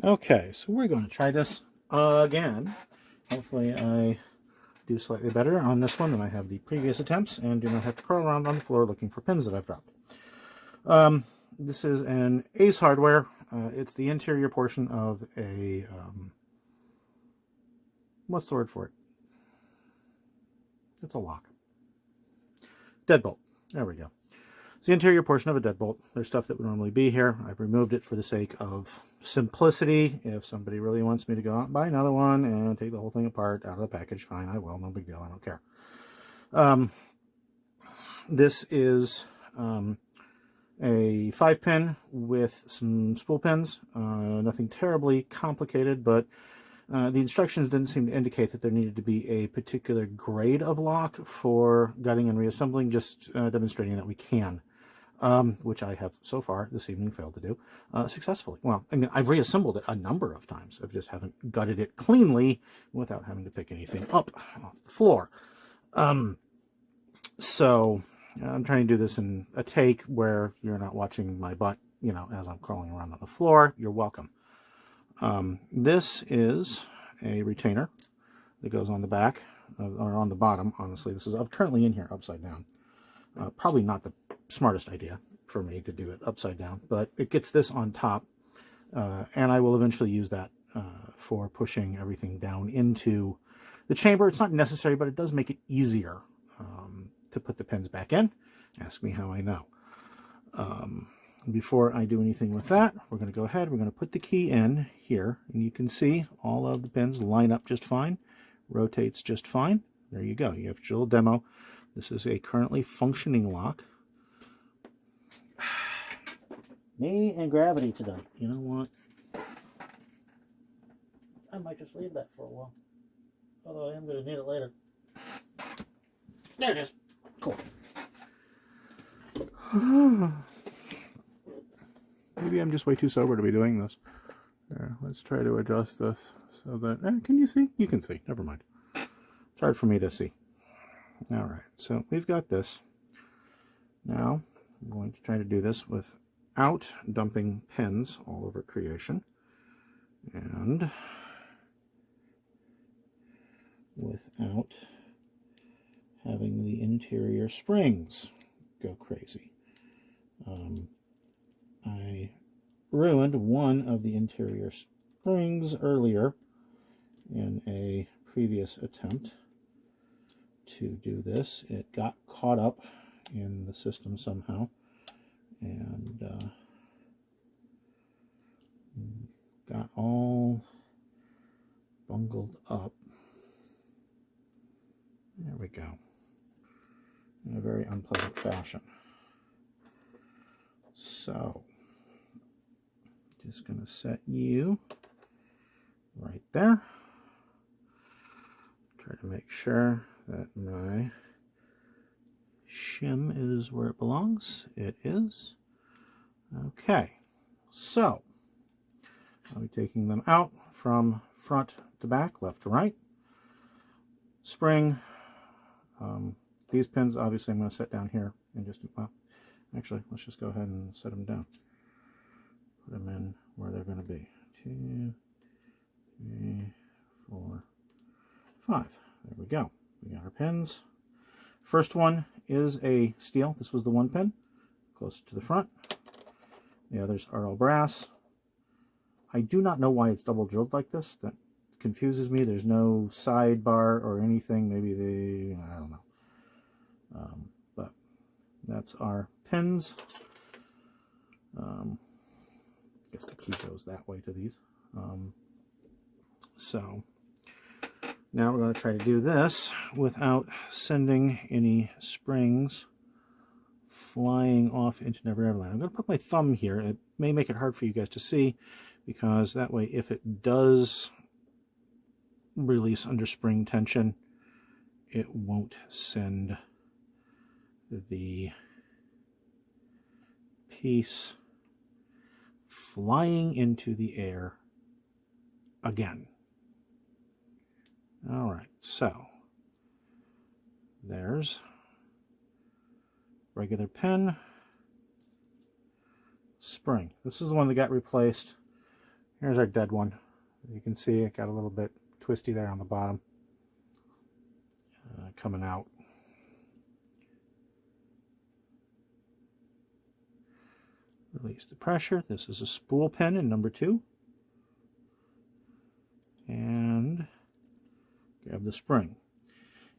Okay, so we're going to try this again. Hopefully I do slightly better on this one than I have the previous attempts and do not have to crawl around on the floor looking for pins that I've dropped. This is an Ace Hardware. It's the interior portion of a, what's the word for it? It's a lock. Deadbolt. There we go. It's the interior portion of a deadbolt. There's stuff that would normally be here. I've removed it for the sake of simplicity. If somebody really wants me to go out and buy another one and take the whole thing apart out of the package, fine, I will. No big deal. I don't care. This is a 5-pin with some spool pins. Nothing terribly complicated, but the instructions didn't seem to indicate that there needed to be a particular grade of lock for gutting and reassembling, just demonstrating that we can, which I have so far this evening failed to do successfully. Well, I mean, I've reassembled it a number of times. I just haven't gutted it cleanly without having to pick anything up off the floor. So I'm trying to do this in a take where you're not watching my butt, you know, as I'm crawling around on the floor. You're welcome. This is a retainer that goes on the back, or on the bottom, honestly. This is currently in here upside down. Probably not the smartest idea for me to do it upside down, but it gets this on top, and I will eventually use that for pushing everything down into the chamber. It's not necessary, but it does make it easier to put the pins back in. Ask me how I know. Before I do anything with that, we're going to go ahead, we're going to put the key in here, and you can see all of the pins line up just fine, rotates just fine. There you go. You have your little demo. This is a currently functioning lock. Me and gravity tonight. You know what? I might just leave that for a while. Although I am going to need it later. There it is. Cool. Maybe I'm just way too sober to be doing this. There, let's try to adjust this so that... can you see? You can see. Never mind. It's hard for me to see. Alright, so we've got this. Now, I'm going to try to do this without dumping pins all over creation. And without having the interior springs go crazy. I ruined one of the interior springs earlier in a previous attempt to do this. It got caught up in the system somehow and got all bungled up. There we go. In a very unpleasant fashion. So, just going to set you right there. Try to make sure that my shim is where it belongs. It is. Okay, so I'll be taking them out from front to back, left to right. Spring. These pins, obviously, I'm going to set down here in just, well, actually, let's just go ahead and set them down. Put them in where they're going to be. 2, 3, 4, 5. There we go. We got our pins. First one is a steel. This was the 1 pin, close to the front. The others are all brass. I do not know why it's double drilled like this. That confuses me. There's no sidebar or anything. Maybe I don't know. But that's our pins. I guess the key goes that way to these. So now we're going to try to do this without sending any springs flying off into Never Ever Land. I'm going to put my thumb here. It may make it hard for you guys to see, because that way, if it does release under spring tension, it won't send the piece flying into the air again. All right, so there's regular pin, spring. This is the one that got replaced Here's our dead one. You can see it got a little bit twisty there on the bottom, coming out. Release the pressure. This is a spool pin in number 2. And grab the spring.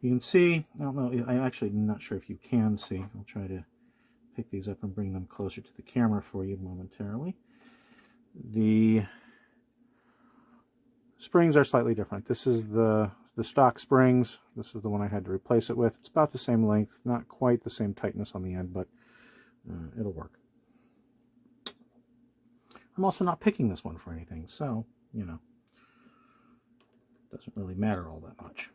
You can see, I don't know, I'm actually not sure if you can see. I'll try to pick these up and bring them closer to the camera for you momentarily. The springs are slightly different. This is the stock springs. This is the one I had to replace it with. It's about the same length, not quite the same tightness on the end, but it'll work. I'm also not picking this one for anything, so, you know, it doesn't really matter all that much.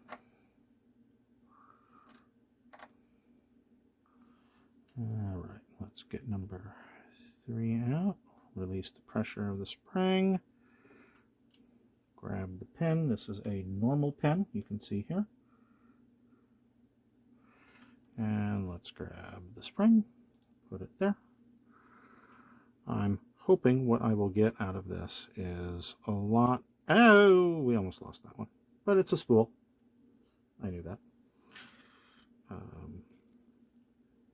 All right, let's get number 3 out. Release the pressure of the spring. Grab the pin. This is a normal pin, you can see here. And let's grab the spring, put it there. I'm hoping what I will get out of this is a lot. Oh, we almost lost that one. But it's a spool. I knew that.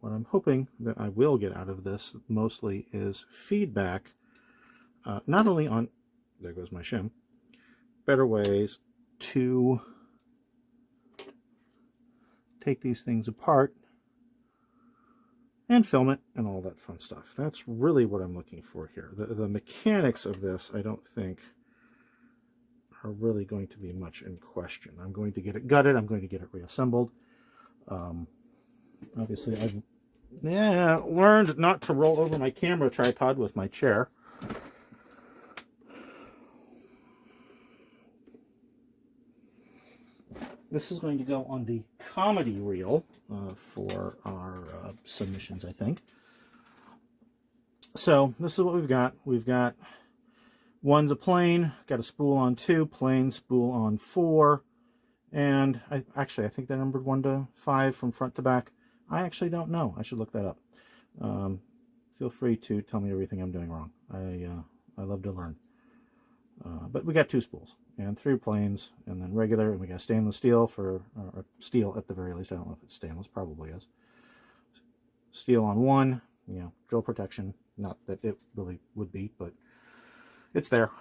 What I'm hoping that I will get out of this mostly is feedback, not only on, there goes my shim, better ways to take these things apart and film it and all that fun stuff. That's really what I'm looking for here. The mechanics of this, I don't think, are really going to be much in question. I'm going to get it gutted. I'm going to get it reassembled. Obviously, I've learned not to roll over my camera tripod with my chair. This is going to go on the comedy reel for our submissions, I think. So this is what we've got. We've got one's a plane, got a spool on 2, plane, spool on 4, and I think they're numbered 1 to 5 from front to back. I actually don't know. I should look that up. Feel free to tell me everything I'm doing wrong. I love to learn. But we got 2 spools and 3 planes, and then regular, and we got stainless steel for steel at the very least. I don't know if it's stainless, probably is. Steel on 1, you know, drill protection. Not that it really would be, but it's there.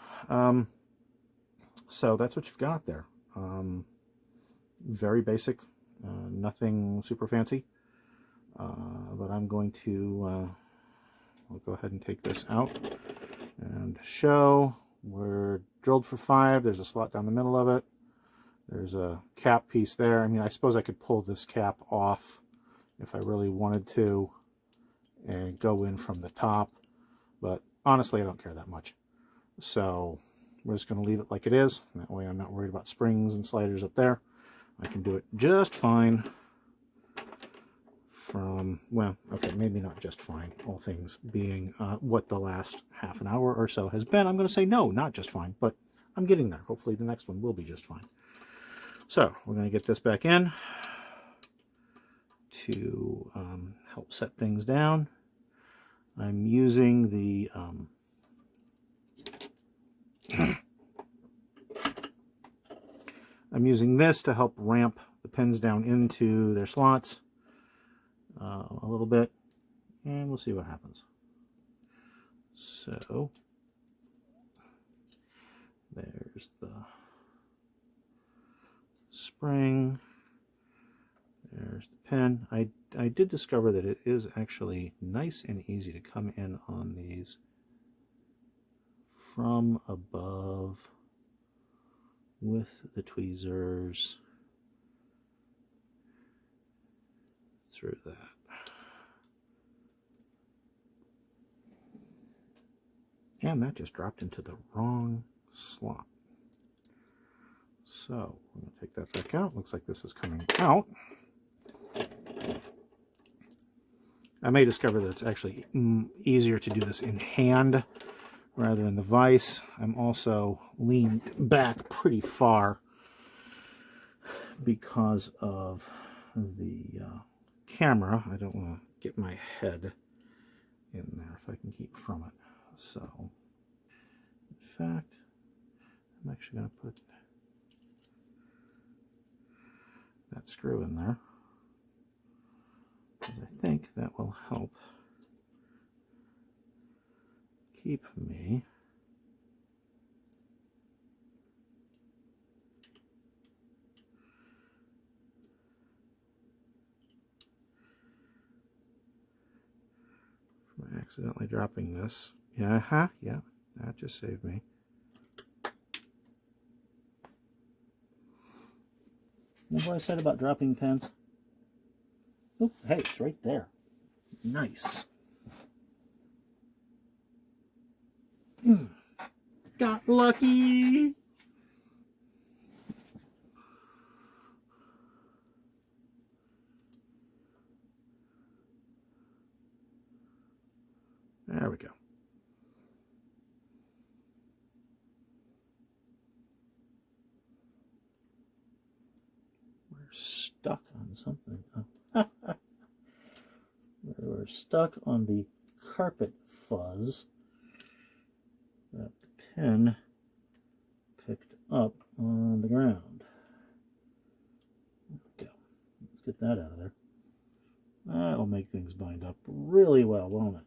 So that's what you've got there. Very basic, nothing super fancy. But I'm going to I'll go ahead and take this out and show. We're drilled for 5. There's a slot down the middle of it. There's a cap piece there. I mean, I suppose I could pull this cap off if I really wanted to and go in from the top, but honestly, I don't care that much. So we're just going to leave it like it is. That way I'm not worried about springs and sliders up there. I can do it just fine from, well, okay, maybe not just fine, all things being what the last half an hour or so has been. I'm going to say no, not just fine, but I'm getting there. Hopefully the next one will be just fine. So we're going to get this back in to help set things down. I'm using the I'm using this to help ramp the pins down into their slots a little bit, and we'll see what happens. So there's the spring, there's the pin. I did discover that it is actually nice and easy to come in on these from above with the tweezers through that. And that just dropped into the wrong slot. So I'm going to take that back out. Looks like this is coming out. I may discover that it's actually easier to do this in hand rather than the vise. I'm also leaned back pretty far because of the camera. I don't want to get my head in there if I can keep from it. So, in fact, actually going to put that screw in there, because I think that will help keep me from accidentally dropping this. Yeah, yeah, that just saved me. Remember what I said about dropping pens? Oh, hey, it's right there. Nice. Got lucky. There we go. We're stuck on something. Oh. We're stuck on the carpet fuzz that the pin picked up on the ground. There we go. Let's get that out of there. That'll make things bind up really well, won't it?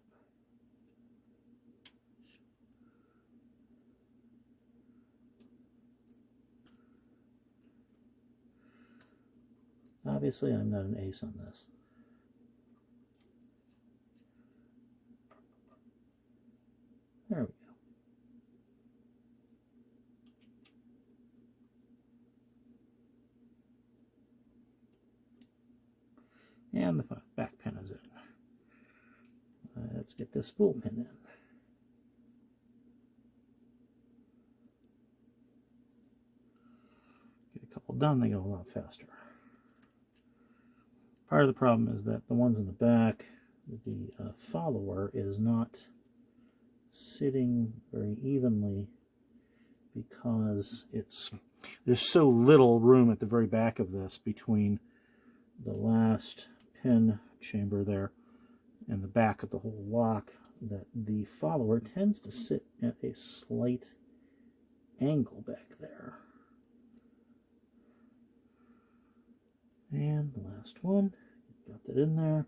Obviously, I'm not an ace on this. There we go. And the back pin is in. Let's get this spool pin in. Get a couple done, they go a lot faster. Part of the problem is that the ones in the back, the follower is not sitting very evenly because there's so little room at the very back of this between the last pin chamber there and the back of the whole lock that the follower tends to sit at a slight angle back there. And the last one, got that in there.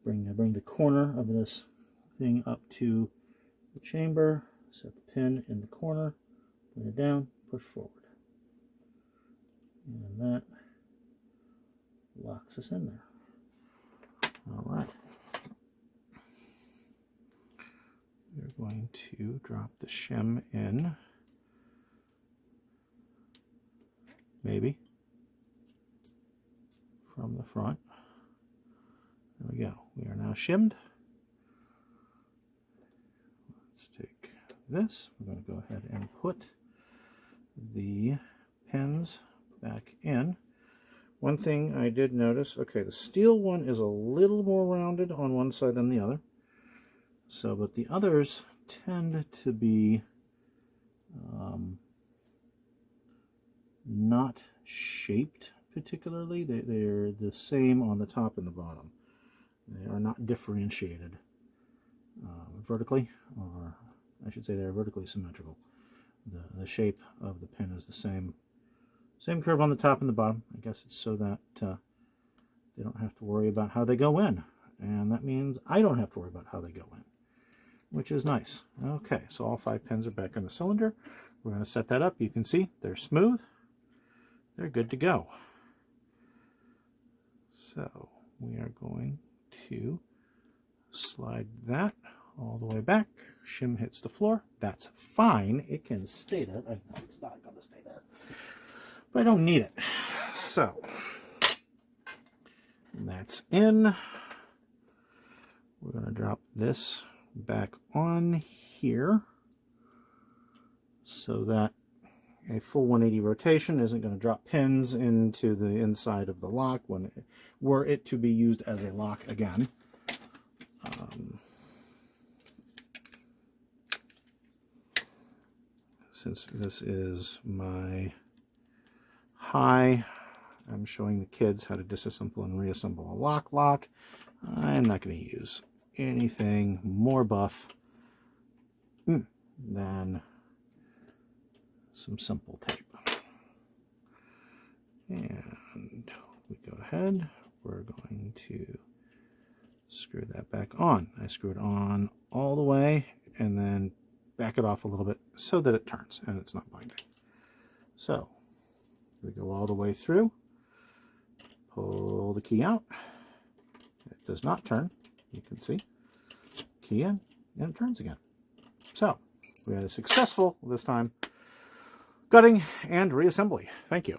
Bring the corner of this thing up to the chamber, set the pin in the corner, put it down, push forward. And that locks us in there. All right. We're going to drop the shim in, maybe, from the front. There we go. We are now shimmed. Let's take this. We're going to go ahead and put the pins back in. One thing I did notice, okay, the steel one is a little more rounded on one side than the other. So, but the others tend to be not shaped particularly. They're the same on the top and the bottom. They are not differentiated vertically, or I should say they're vertically symmetrical. The shape of the pin is the same curve on the top and the bottom. I guess it's so that they don't have to worry about how they go in. And that means I don't have to worry about how they go in, which is nice. Okay, so all 5 pins are back in the cylinder. We're going to set that up. You can see they're smooth. They're good to go. So we are going to slide that all the way back. Shim hits the floor. That's fine. It can stay there. I know it's not going to stay there, but I don't need it. So that's in. We're going to drop this back on here so that a full 180 rotation isn't going to drop pins into the inside of the lock were it to be used as a lock again. Since this is my high, I'm showing the kids how to disassemble and reassemble a lock. I'm not going to use anything more buff than some simple tape. And we go ahead, we're going to screw that back on. I screw it on all the way and then back it off a little bit so that it turns and it's not binding. So we go all the way through, pull the key out. It does not turn, you can see. Key in, and it turns again. So we had a successful, this time, gutting and reassembly. Thank you.